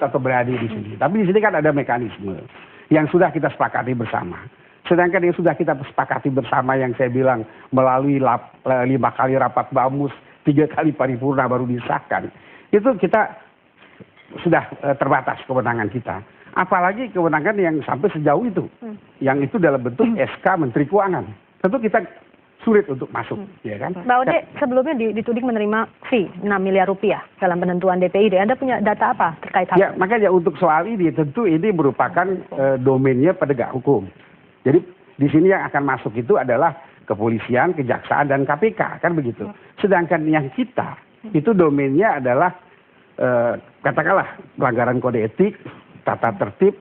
atau berada di sini. Tapi di sini kan ada mekanisme yang sudah kita sepakati bersama. Sedangkan yang sudah kita sepakati bersama yang saya bilang melalui 5 kali rapat bamus, 3 kali paripurna baru disahkan. Itu kita sudah terbatas kewenangan kita. Apalagi kewenangan yang sampai sejauh itu. Yang itu dalam bentuk SK Menteri Keuangan. Tentu kita sulit untuk masuk, ya kan? Mbak Ode, sebelumnya dituding menerima fee 6 miliar rupiah dalam penentuan DPID. Anda punya data apa terkait hal itu? Ya, makanya untuk soal ini tentu ini merupakan domainnya penegak hukum. Jadi di sini yang akan masuk itu adalah kepolisian, kejaksaan, dan KPK, kan begitu. Sedangkan yang kita itu domainnya adalah katakanlah pelanggaran kode etik, tata tertib,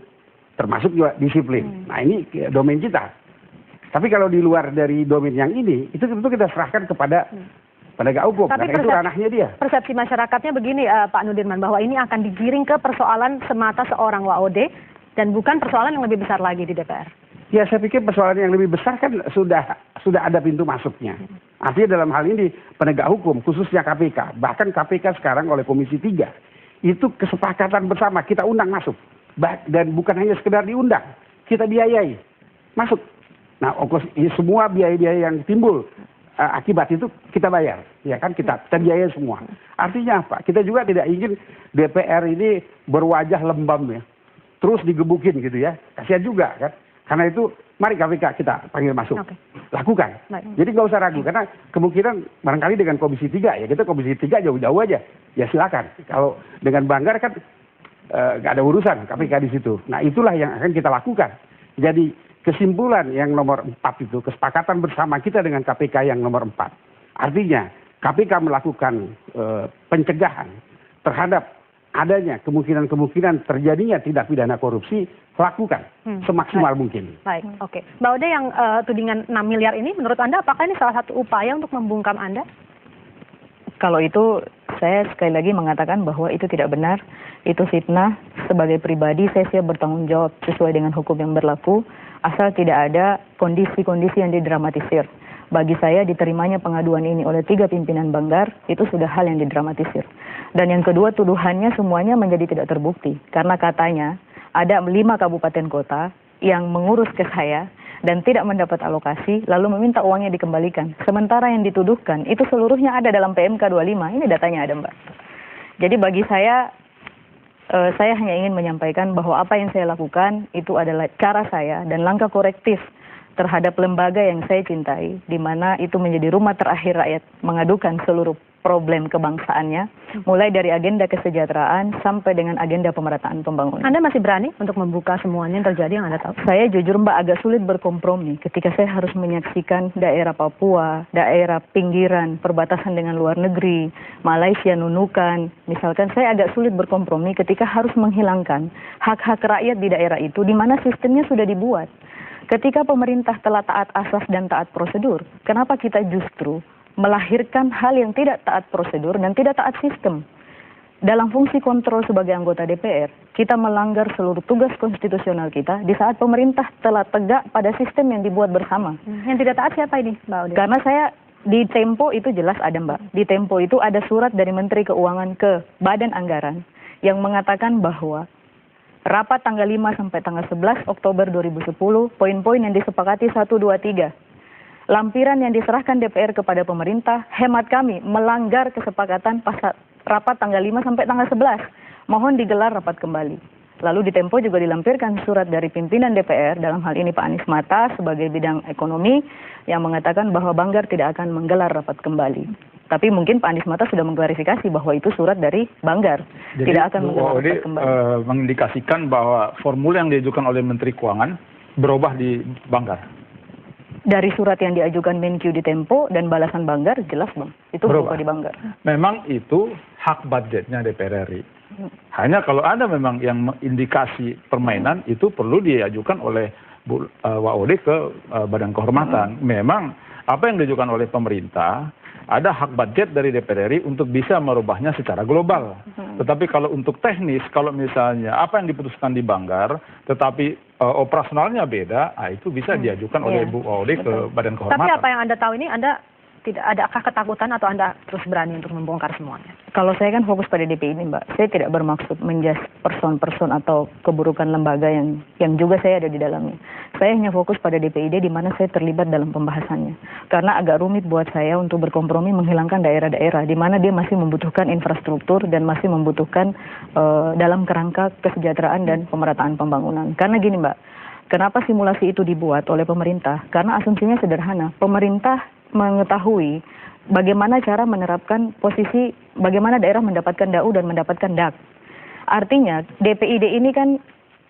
termasuk juga disiplin. Nah ini domain kita. Tapi kalau di luar dari domain yang ini, itu tentu kita serahkan kepada penegak hukum. Tapi karena itu ranahnya dia. Persepsi masyarakatnya begini, Pak Nudirman, bahwa ini akan digiring ke persoalan semata seorang WOD dan bukan persoalan yang lebih besar lagi di DPR. Ya, saya pikir persoalan yang lebih besar kan sudah ada pintu masuknya. Artinya dalam hal ini penegak hukum, khususnya KPK, bahkan KPK sekarang oleh Komisi 3, itu kesepakatan bersama, kita undang masuk. Dan bukan hanya sekedar diundang, kita biayai, masuk. Nah, semua biaya-biaya yang timbul akibat itu kita bayar, ya kan, kita biayai semua. Artinya apa? Kita juga tidak ingin DPR ini berwajah lembam ya, terus digebukin gitu ya, kasihan juga kan. Karena itu mari KPK kita panggil masuk, lakukan. Jadi nggak usah ragu, karena kemungkinan barangkali dengan Komisi 3 ya, kita Komisi 3 jauh-jauh aja, ya silakan. Kalau dengan Banggar kan nggak ada urusan KPK di situ. Nah itulah yang akan kita lakukan. Jadi kesimpulan yang nomor 4 itu, kesepakatan bersama kita dengan KPK yang nomor 4. Artinya KPK melakukan pencegahan terhadap adanya kemungkinan terjadinya tindak pidana korupsi, lakukan semaksimal mungkin. Baik, oke. Mbak Ode, yang tudingan 6 miliar ini menurut Anda apakah ini salah satu upaya untuk membungkam Anda? Kalau itu saya sekali lagi mengatakan bahwa itu tidak benar, itu fitnah. Sebagai pribadi saya siap bertanggung jawab sesuai dengan hukum yang berlaku, asal tidak ada kondisi-kondisi yang didramatisir. Bagi saya diterimanya pengaduan ini oleh 3 pimpinan Banggar itu sudah hal yang didramatisir. Dan yang kedua, tuduhannya semuanya menjadi tidak terbukti. Karena katanya ada 5 kabupaten kota yang mengurus ke saya dan tidak mendapat alokasi lalu meminta uangnya dikembalikan. Sementara yang dituduhkan itu seluruhnya ada dalam PMK 25. Ini datanya ada, Mbak. Jadi bagi saya hanya ingin menyampaikan bahwa apa yang saya lakukan itu adalah cara saya dan langkah korektif terhadap lembaga yang saya cintai, di mana itu menjadi rumah terakhir rakyat mengadukan seluruh problem kebangsaannya, mulai dari agenda kesejahteraan sampai dengan agenda pemerataan pembangunan. Anda masih berani untuk membuka semuanya yang terjadi yang Anda tahu? Saya jujur Mbak agak sulit berkompromi ketika saya harus menyaksikan daerah Papua, daerah pinggiran, perbatasan dengan luar negeri, Malaysia, Nunukan. Misalkan saya agak sulit berkompromi ketika harus menghilangkan hak-hak rakyat di daerah itu di mana sistemnya sudah dibuat. Ketika pemerintah telah taat asas dan taat prosedur, kenapa kita justru melahirkan hal yang tidak taat prosedur dan tidak taat sistem? Dalam fungsi kontrol sebagai anggota DPR, kita melanggar seluruh tugas konstitusional kita di saat pemerintah telah tegak pada sistem yang dibuat bersama. Yang tidak taat siapa ini, Mbak Ode? Karena saya di Tempo itu jelas ada, Mbak. Di Tempo itu ada surat dari Menteri Keuangan ke Badan Anggaran yang mengatakan bahwa rapat tanggal 5 sampai tanggal 11 Oktober 2010, poin-poin yang disepakati 1, 2, 3. Lampiran yang diserahkan DPR kepada pemerintah, hemat kami melanggar kesepakatan rapat tanggal 5 sampai tanggal 11. Mohon digelar rapat kembali. Lalu di Tempo juga dilampirkan surat dari pimpinan DPR, dalam hal ini Pak Anies Mata sebagai bidang ekonomi, yang mengatakan bahwa Banggar tidak akan menggelar rapat kembali. Tapi mungkin Pak Anies Mata sudah mengklarifikasi bahwa itu surat dari Banggar. Jadi, tidak akan menggelar rapat kembali. Mengindikasikan bahwa formula yang diajukan oleh Menteri Keuangan berubah di Banggar. Dari surat yang diajukan Menkyu di Tempo dan balasan Banggar, jelas Bang, itu berubah di Banggar. Memang itu hak budgetnya DPR RI. Hanya kalau ada memang yang indikasi permainan, itu perlu diajukan oleh WOD ke Badan Kehormatan. Memang apa yang diajukan oleh pemerintah, ada hak budget dari DPR RI untuk bisa merubahnya secara global. Tetapi kalau untuk teknis, kalau misalnya apa yang diputuskan di Banggar, tetapi operasionalnya beda, itu bisa diajukan oleh Bu WOD ke Badan Kehormatan. Tapi apa yang Anda tahu ini, Anda Tidak adakah ketakutan atau Anda terus berani untuk membongkar semuanya? Kalau saya kan fokus pada DPI ini, Mbak. Saya tidak bermaksud menjudge person-person atau keburukan lembaga yang juga saya ada di dalamnya. Saya hanya fokus pada DPID di mana saya terlibat dalam pembahasannya. Karena agak rumit buat saya untuk berkompromi menghilangkan daerah-daerah di mana dia masih membutuhkan infrastruktur dan masih membutuhkan dalam kerangka kesejahteraan dan pemerataan pembangunan. Karena gini, Mbak, kenapa simulasi itu dibuat oleh pemerintah? Karena asumsinya sederhana. Pemerintah mengetahui bagaimana cara menerapkan posisi, bagaimana daerah mendapatkan DAU dan mendapatkan DAK. Artinya DPID ini kan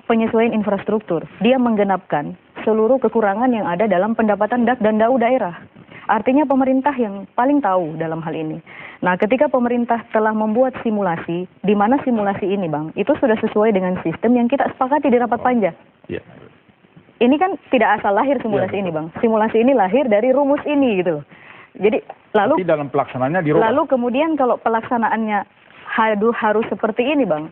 penyesuaian infrastruktur. Dia menggenapkan seluruh kekurangan yang ada dalam pendapatan DAK dan DAU daerah. Artinya pemerintah yang paling tahu dalam hal ini. Nah, ketika pemerintah telah membuat simulasi, di mana simulasi ini, Bang, itu sudah sesuai dengan sistem yang kita sepakati di rapat panja. Iya. Ini kan tidak asal lahir simulasi ini, Bang. Simulasi ini lahir dari rumus ini gitu loh. Jadi lalu Tapi dalam pelaksananya dirubah. lalu kemudian kalau pelaksanaannya harus seperti ini, Bang.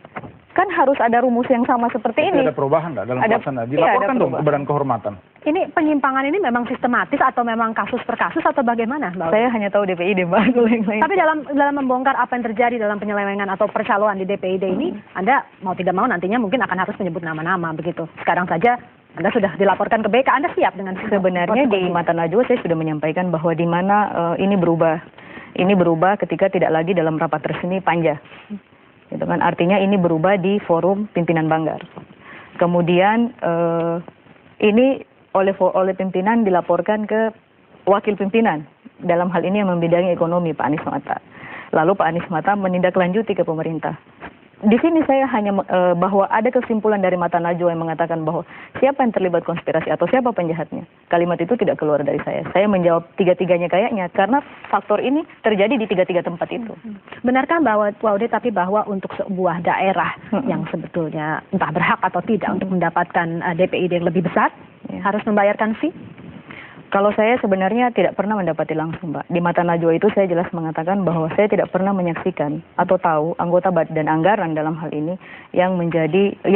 Kan harus ada rumus yang sama seperti ini. Ada perubahan nggak dalam Ada- pelaksanaan? iya, Dilaporkan ada dong ke perubahan. Badan Kehormatan. Ini penyimpangan ini memang sistematis atau memang kasus per kasus atau bagaimana, Mbak? Saya hanya tahu DPID, Mbak. Kalau yang lain. Tapi dalam membongkar apa yang terjadi dalam penyelewengan atau percaloan di DPID ini, Anda mau tidak mau nantinya mungkin akan harus menyebut nama-nama begitu. Sekarang saja Anda sudah dilaporkan ke BK, Anda siap dengan Sebenarnya di Mata Najwa saya sudah menyampaikan bahwa di mana ini berubah. Ini berubah ketika tidak lagi dalam rapat resmi panja. Gitu kan, artinya ini berubah di forum pimpinan Banggar. Kemudian ini oleh pimpinan dilaporkan ke wakil pimpinan. Dalam hal ini yang membidangi ekonomi, Pak Anies Mata. Lalu Pak Anies Mata menindaklanjuti ke pemerintah. Di sini saya hanya bahwa ada kesimpulan dari Mata Najwa yang mengatakan bahwa siapa yang terlibat konspirasi atau siapa penjahatnya. Kalimat itu tidak keluar dari saya. Saya menjawab tiga-tiganya kayaknya karena faktor ini terjadi di tiga-tiga tempat itu. Benarkah bahwa tapi bahwa untuk sebuah daerah yang sebetulnya entah berhak atau tidak untuk mendapatkan DPID yang lebih besar harus membayarkan fee? Kalau saya sebenarnya tidak pernah mendapati langsung, Mbak. Di Mata Najwa itu saya jelas mengatakan bahwa saya tidak pernah menyaksikan atau tahu anggota badan anggaran dalam hal ini yang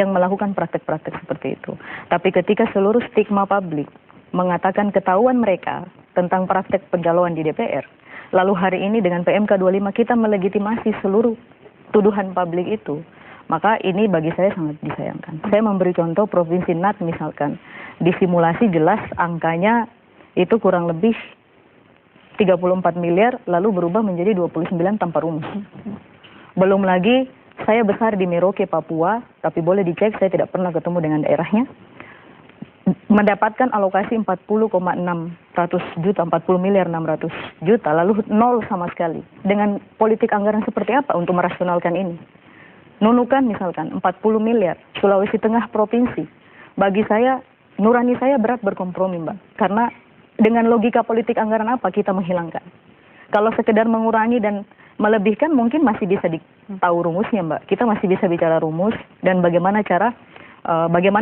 melakukan praktek-praktek seperti itu. Tapi ketika seluruh stigma publik mengatakan ketahuan mereka tentang praktek pencalonan di DPR, lalu hari ini dengan PMK 25 kita melegitimasi seluruh tuduhan publik itu, maka ini bagi saya sangat disayangkan. Saya memberi contoh Provinsi NAT misalkan, di simulasi jelas angkanya itu kurang lebih 34 miliar lalu berubah menjadi 29 tanpa rumus. Belum lagi saya besar di Merauke, Papua, tapi boleh dicek saya tidak pernah ketemu dengan daerahnya. Mendapatkan alokasi 40,600 juta, 40 miliar 600 juta, lalu nol sama sekali. Dengan politik anggaran seperti apa untuk merasionalkan ini? Nunukan misalkan 40 miliar, Sulawesi Tengah provinsi. Bagi saya, nurani saya berat berkompromi, Mbak. Karena dengan logika politik anggaran apa kita menghilangkan? Kalau sekedar mengurangi dan melebihkan mungkin masih bisa tahu rumusnya, Mbak. Kita masih bisa bicara rumus dan bagaimana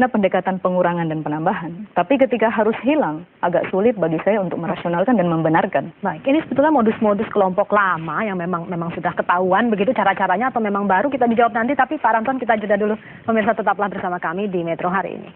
pendekatan pengurangan dan penambahan. Tapi ketika harus hilang, agak sulit bagi saya untuk merasionalkan dan membenarkan. Baik, ini sebetulnya modus-modus kelompok lama yang memang sudah ketahuan begitu cara-caranya atau memang baru, kita dijawab nanti. Tapi Pak Ramton, kita jeda dulu. Pemirsa tetaplah bersama kami di Metro hari ini.